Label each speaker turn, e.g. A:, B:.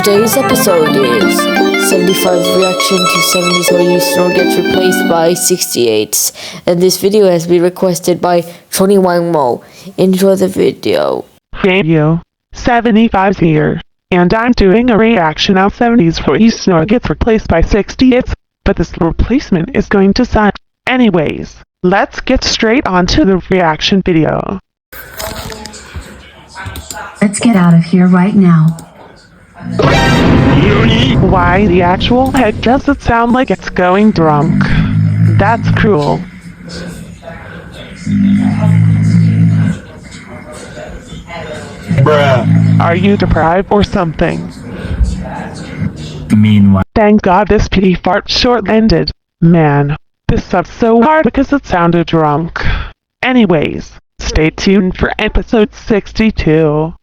A: Today's episode is 75's reaction to 70's Hoyu snore gets replaced by 68's, and this video has been requested by Tony Wang Mo. Enjoy the video.
B: Hey you, 75's here, and I'm doing a reaction of 70's Hoyu snore gets replaced by 68's, but this replacement is going to suck. Anyways, let's get straight onto the reaction video.
C: Let's get out of here right now.
B: Why the actual head does it sound like it's going drunk? That's cruel.
D: Bruh.
B: Are you deprived or something?
D: Meanwhile.
B: Thank God this pity fart short-ended. Man, this sucks so hard because it sounded drunk. Anyways, stay tuned for episode 62.